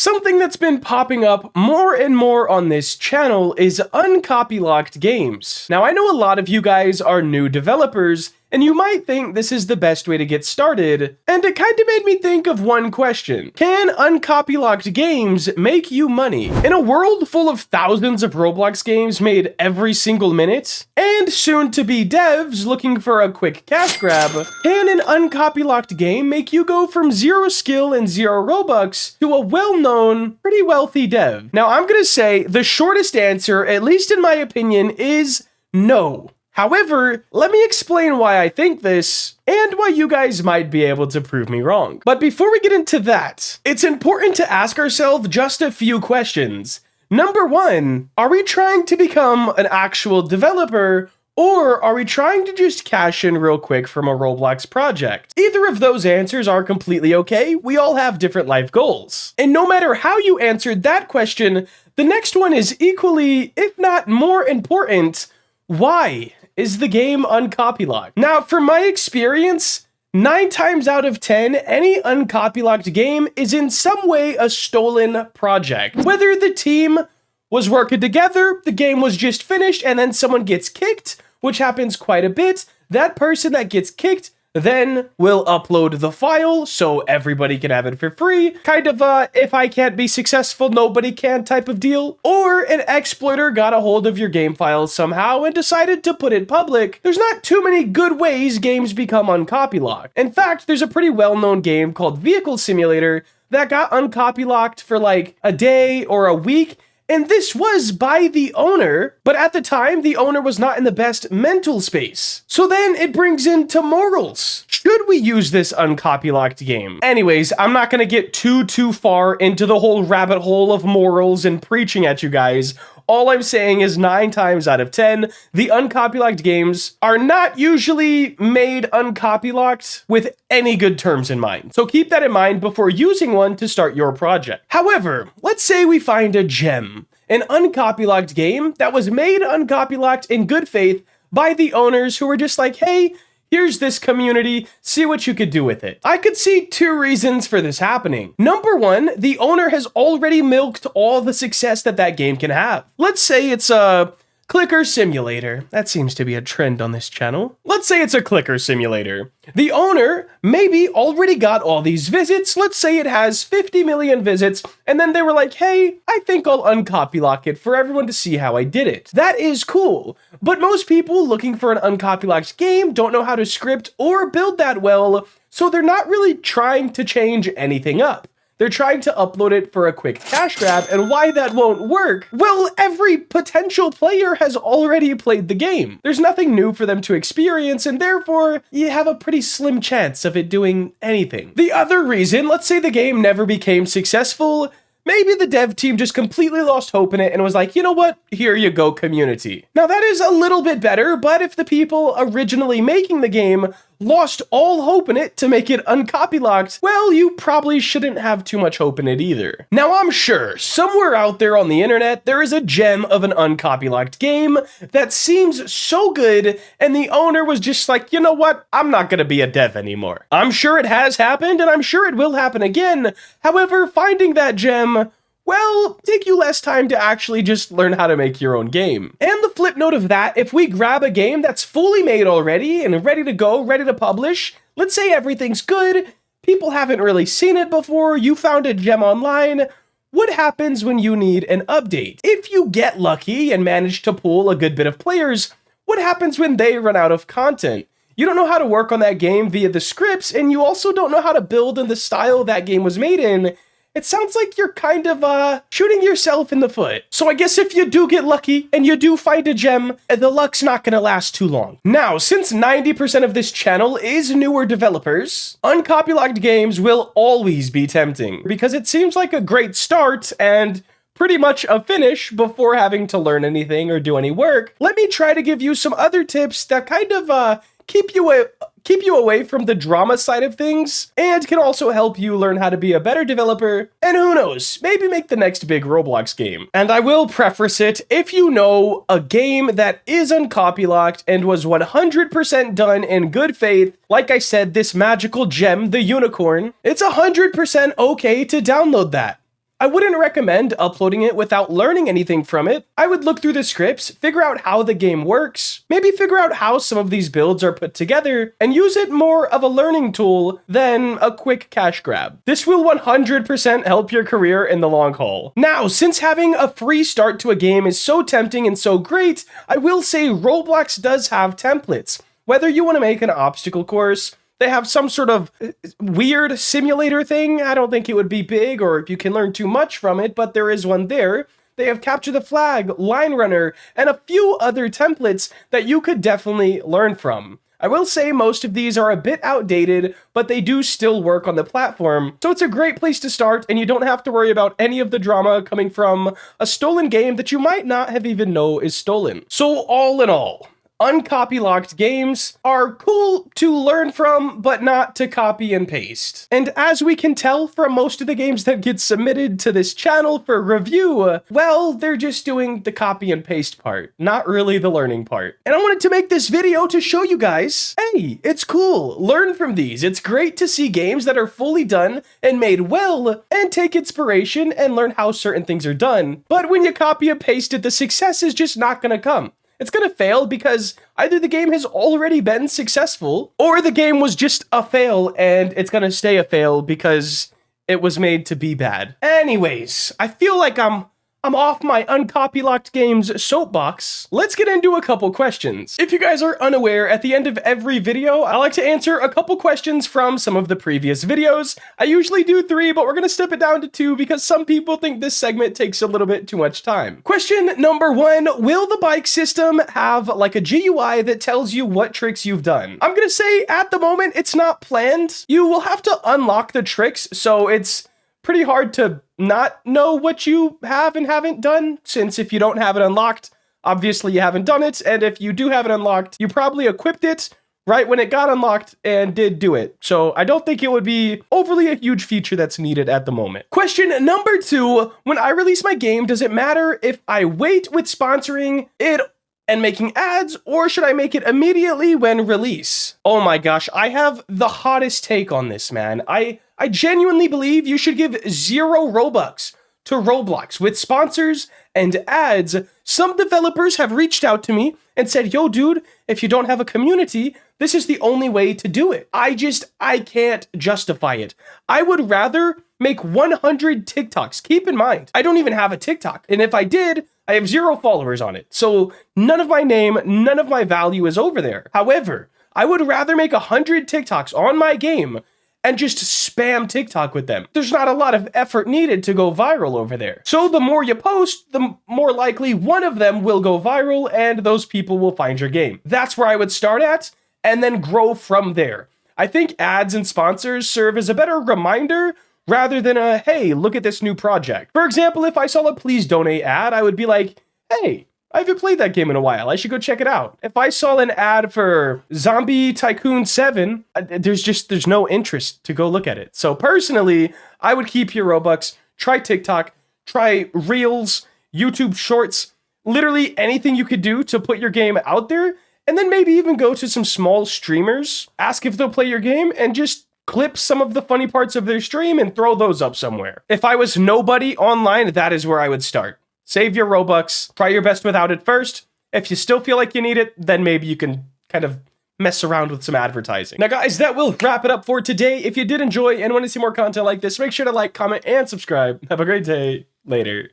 Something that's been popping up more and more on this channel is uncopylocked games. Now, I know a lot of you guys are new developers, and you might think this is the best way to get started, and it kind of made me think of one question. Can uncopylocked games make you money? In a world full of thousands of Roblox games made every single minute, and soon-to-be devs looking for a quick cash grab, can an uncopylocked game make you go from 0 skill and 0 Robux to a well-known, pretty wealthy dev? Now, I'm gonna say the shortest answer, at least in my opinion, is no. However, let me explain why I think this, and why you guys might be able to prove me wrong. But before we get into that, it's important to ask ourselves just a few questions. Number one, are we trying to become an actual developer, or are we trying to just cash in real quick from a Roblox project? Either of those answers are completely okay. We all have different life goals. And no matter how you answered that question, the next one is equally, if not more important. Why is the game uncopylocked? Now, from my experience, 9 times out of 10, any uncopylocked game is in some way a stolen project. Whether the team was working together, the game was just finished, and then someone gets kicked, which happens quite a bit, that person that gets kicked then will upload the file so everybody can have it for free. Kind of if I can't be successful, nobody can type of deal. Or an exploiter got a hold of your game files somehow and decided to put it public. There's not too many good ways games become uncopylocked. In fact, there's a pretty well-known game called Vehicle Simulator that got uncopylocked for like a day or a week. And this was by the owner, but at the time, the owner was not in the best mental space. So then it brings into morals. Should we use this uncopylocked game? Anyways, I'm not gonna get too far into the whole rabbit hole of morals and preaching at you guys. All I'm saying is 9 times out of 10, the uncopylocked games are not usually made uncopylocked with any good terms in mind. So keep that in mind before using one to start your project. However, let's say we find a gem, an uncopylocked game that was made uncopylocked in good faith by the owners who were just like, hey, here's this community, see what you could do with it. I could see 2 reasons for this happening. Number one, the owner has already milked all the success that that game can have. Let's say it's a clicker simulator. That seems to be a trend on this channel. Let's say it's a clicker simulator. The owner maybe already got all these visits. Let's say it has 50 million visits, and then they were like, hey, I think I'll uncopylock it for everyone to see how I did it. That is cool, but most people looking for an uncopylocked game don't know how to script or build that well, so they're not really trying to change anything up. They're trying to upload it for a quick cash grab, and why that won't work? Well, every potential player has already played the game. There's nothing new for them to experience, and therefore, you have a pretty slim chance of it doing anything. The other reason, let's say the game never became successful, maybe the dev team just completely lost hope in it and was like, you know what? Here you go, community. Now that is a little bit better, but if the people originally making the game lost all hope in it to make it uncopylocked, well, you probably shouldn't have too much hope in it either. Now, I'm sure somewhere out there on the internet, there is a gem of an uncopylocked game that seems so good, and the owner was just like, you know what? I'm not gonna be a dev anymore. I'm sure it has happened, and I'm sure it will happen again. However, finding that gem, well, take you less time to actually just learn how to make your own game. And the flip note of that, if we grab a game that's fully made already and ready to go, ready to publish, let's say everything's good, people haven't really seen it before, you found a gem online, what happens when you need an update? If you get lucky and manage to pull a good bit of players, what happens when they run out of content? You don't know how to work on that game via the scripts, and you also don't know how to build in the style that game was made in. It sounds like you're kind of shooting yourself in the foot. So I guess if you do get lucky and you do find a gem, the luck's not gonna last too long. Now, since 90% of this channel is newer developers, uncopylocked games will always be tempting because it seems like a great start and pretty much a finish before having to learn anything or do any work. Let me try to give you some other tips that kind of keep you away from the drama side of things, and can also help you learn how to be a better developer, and who knows, maybe make the next big Roblox game. And I will preface it, if you know a game that is uncopylocked and was 100% done in good faith, like I said, this magical gem, the unicorn, it's 100% okay to download that. I wouldn't recommend uploading it without learning anything from it. I would look through the scripts, figure out how the game works, maybe figure out how some of these builds are put together, and use it more of a learning tool than a quick cash grab. This will 100% help your career in the long haul. Now, since having a free start to a game is so tempting and so great, I will say Roblox does have templates. Whether you want to make an obstacle course, they have some sort of weird simulator thing. I don't think it would be big or if you can learn too much from it, but there is one there. They have Capture the Flag, Line Runner, and a few other templates that you could definitely learn from. I will say most of these are a bit outdated, but they do still work on the platform. So it's a great place to start, and you don't have to worry about any of the drama coming from a stolen game that you might not have even know is stolen. So all in all, UNCOPYLOCKED games are cool to learn from, but not to copy and paste. And as we can tell from most of the games that get submitted to this channel for review, well, they're just doing the copy and paste part, not really the learning part. And I wanted to make this video to show you guys, hey, it's cool, learn from these. It's great to see games that are fully done and made well, and take inspiration and learn how certain things are done. But when you copy and paste it, the success is just not gonna come. It's gonna fail because either the game has already been successful, or the game was just a fail and it's gonna stay a fail because it was made to be bad. Anyways, I feel like I'm off my UNCOPYLOCKED games soapbox. Let's get into a couple questions. If you guys are unaware, at the end of every video, I like to answer a couple questions from some of the previous videos. I usually do 3, but we're gonna step it down to 2 because some people think this segment takes a little bit too much time. Question number 1, will the bike system have like a GUI that tells you what tricks you've done? I'm gonna say at the moment, it's not planned. You will have to unlock the tricks, so it's pretty hard to not know what you have and haven't done, since if you don't have it unlocked, obviously you haven't done it, and if you do have it unlocked, you probably equipped it right when it got unlocked and did do it. So I don't think it would be overly a huge feature that's needed at the moment. Question number 2, when I release my game, does it matter if I wait with sponsoring it and making ads, or should I make it immediately when release? Oh my gosh, I have the hottest take on this, man. I genuinely believe you should give 0 Robux to Roblox with sponsors and ads. Some developers have reached out to me and said, yo dude, if you don't have a community, this is the only way to do it. I can't justify it. I would rather make 100 TikToks. Keep in mind, I don't even have a TikTok. And if I did, I have 0 followers on it. So none of my name, none of my value is over there. However, I would rather make 100 TikToks on my game and just spam TikTok with them. There's not a lot of effort needed to go viral over there. So the more you post, the more likely one of them will go viral and those people will find your game. That's where I would start at and then grow from there. I think ads and sponsors serve as a better reminder rather than a, hey, look at this new project. For example, if I saw a please donate ad, I would be like, hey, I haven't played that game in a while. I should go check it out. If I saw an ad for Zombie Tycoon 7, there's no interest to go look at it. So personally, I would keep your Robux, try TikTok, try Reels, YouTube Shorts, literally anything you could do to put your game out there, and then maybe even go to some small streamers, ask if they'll play your game, and just clip some of the funny parts of their stream and throw those up somewhere. If I was nobody online, that is where I would start. Save your Robux, try your best without it first. If you still feel like you need it, then maybe you can kind of mess around with some advertising. Now guys, that will wrap it up for today. If you did enjoy and want to see more content like this, make sure to like, comment, and subscribe. Have a great day. Later.